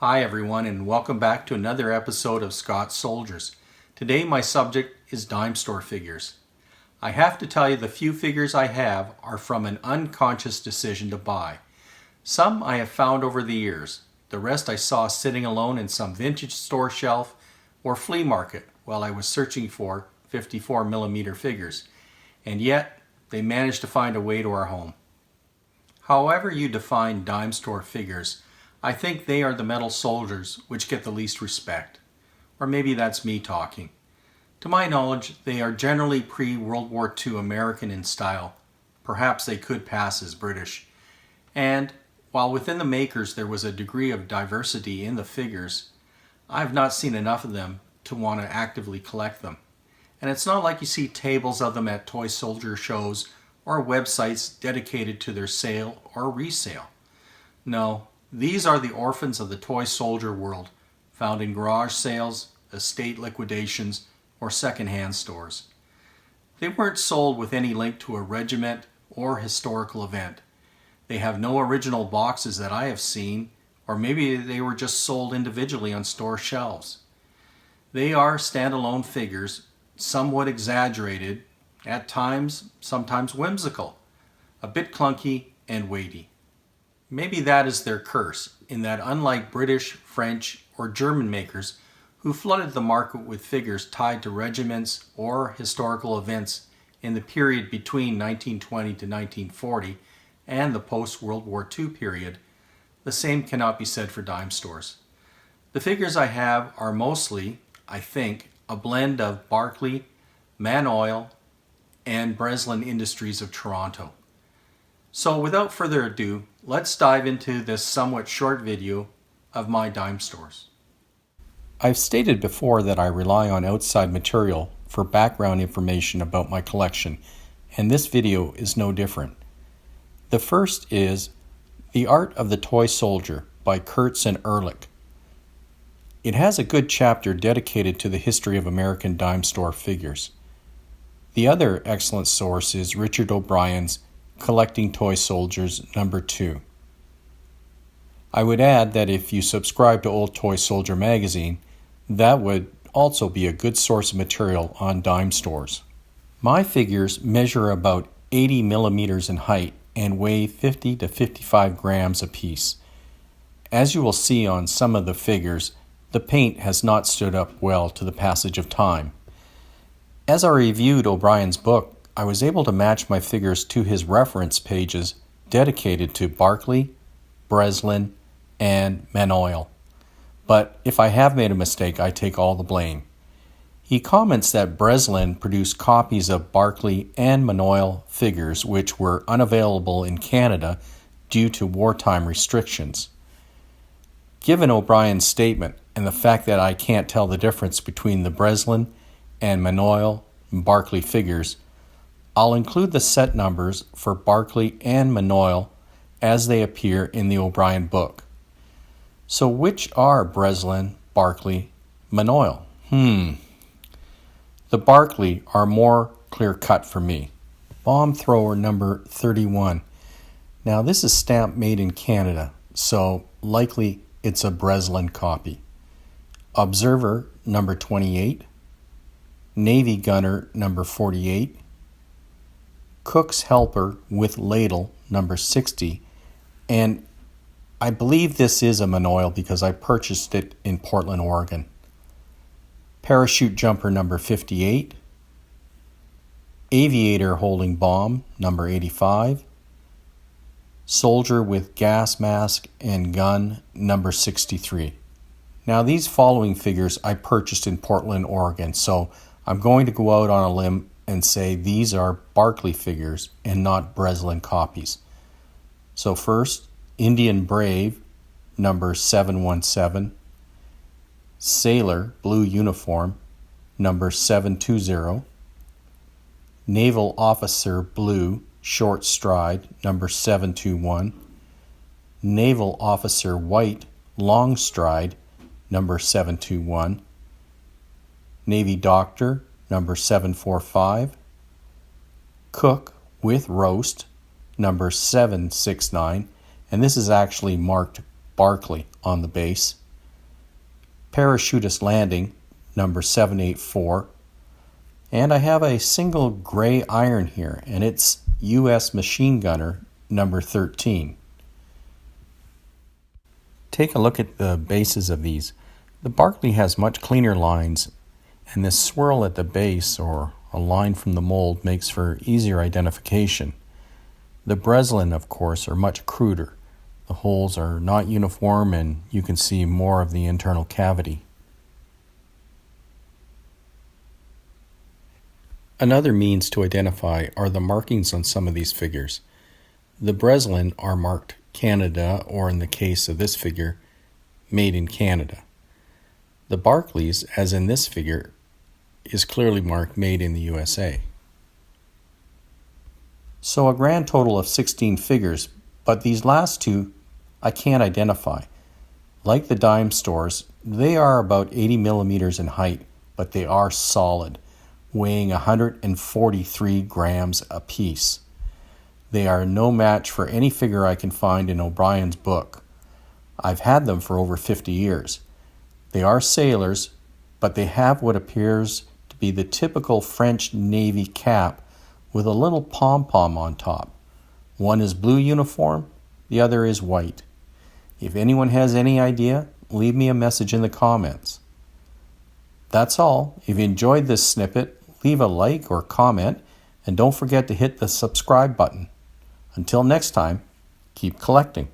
Hi everyone, and welcome back to another episode of Scott's Soldiers. Today my subject is Dimestore figures. I have to tell you the few figures I have are from an unconscious decision to buy. Some I have found over the years. The rest I saw sitting alone in some vintage store shelf or flea market while I was searching for 54mm figures. And yet, they managed to find a way to our home. However you define Dimestore figures, I think they are the metal soldiers which get the least respect. Or maybe that's me talking. To my knowledge, they are generally pre-World War II American in style. Perhaps they could pass as British. And while within the makers there was a degree of diversity in the figures, I have not seen enough of them to want to actively collect them. And it's not like you see tables of them at toy soldier shows or websites dedicated to their sale or resale. No, these are the orphans of the toy soldier world, found in garage sales, estate liquidations, or second-hand stores. They weren't sold with any link to a regiment or historical event. They have no original boxes that I have seen, or maybe they were just sold individually on store shelves. They are standalone figures, somewhat exaggerated, at times, sometimes whimsical, a bit clunky and weighty. Maybe that is their curse, in that unlike British, French, or German makers who flooded the market with figures tied to regiments or historical events in the period between 1920 to 1940 and the post-World War II period, the same cannot be said for Dimestores. The figures I have are mostly, I think, a blend of Barclay, Manoil, and Breslin Industries of Toronto. So without further ado, let's dive into this somewhat short video of my Dimestores. I've stated before that I rely on outside material for background information about my collection, and this video is no different. The first is The Art of the Toy Soldier by Kurtz and Ehrlich. It has a good chapter dedicated to the history of American Dimestore figures. The other excellent source is Richard O'Brien's Collecting Toy Soldiers No. 2. I would add that if you subscribe to Old Toy Soldier magazine, that would also be a good source of material on Dimestores. My figures measure about 80 millimeters in height and weigh 50 to 55 grams apiece. As you will see on some of the figures, the paint has not stood up well to the passage of time. As I reviewed O'Brien's book, I was able to match my figures to his reference pages dedicated to Barclay, Breslin, and Manoil. But if I have made a mistake, I take all the blame. He comments that Breslin produced copies of Barclay and Manoil figures which were unavailable in Canada due to wartime restrictions. Given O'Brien's statement and the fact that I can't tell the difference between the Breslin and Manoil and Barclay figures, I'll include the set numbers for Barclay and Manoil as they appear in the O'Brien book. So which are Breslin, Barclay, Manoil? The Barclay are more clear-cut for me. Bomb thrower number 31. Now this is stamp made in Canada, so likely it's a Breslin copy. Observer number 28. Navy gunner number 48. Cook's helper with ladle number 60, and I believe this is a Manoil because I purchased it in Portland, Oregon. Parachute jumper number 58. Aviator holding bomb number 85. Soldier with gas mask and gun number 63. Now these following figures I purchased in Portland, Oregon, so I'm going to go out on a limb and say these are Barclay figures and not Breslin copies. So first, Indian Brave, number 717. Sailor, blue uniform, number 720. Naval Officer Blue, short stride, number 721. Naval Officer White, long stride, number 721. Navy Doctor, number 745. Cook with roast, number 769, and this is actually marked Barclay on the base. parachutist landing, number 784. And I have a single gray iron here, and it's U.S. machine gunner, number 13. Take a look at the bases of these. The Barclay has much cleaner lines, and this swirl at the base, or a line from the mold, makes for easier identification. The Breslin, of course, are much cruder. The holes are not uniform, and you can see more of the internal cavity. Another means to identify are the markings on some of these figures. The Breslin are marked Canada, or in the case of this figure, made in Canada. The Barclays, as in this figure, is clearly marked made in the USA. So a grand total of 16 figures, but these last two I can't identify. Like the Dimestores, they are about 80 millimeters in height, but they are solid, weighing 143 grams apiece. They are no match for any figure I can find in O'Brien's book. I've had them for over 50 years. They are sailors, but they have what appears to be the typical French Navy cap with a little pom-pom on top. One is blue uniform, the other is white. If anyone has any idea, leave me a message in the comments. That's all. If you enjoyed this snippet, leave a like or comment, and don't forget to hit the subscribe button. Until next time, keep collecting.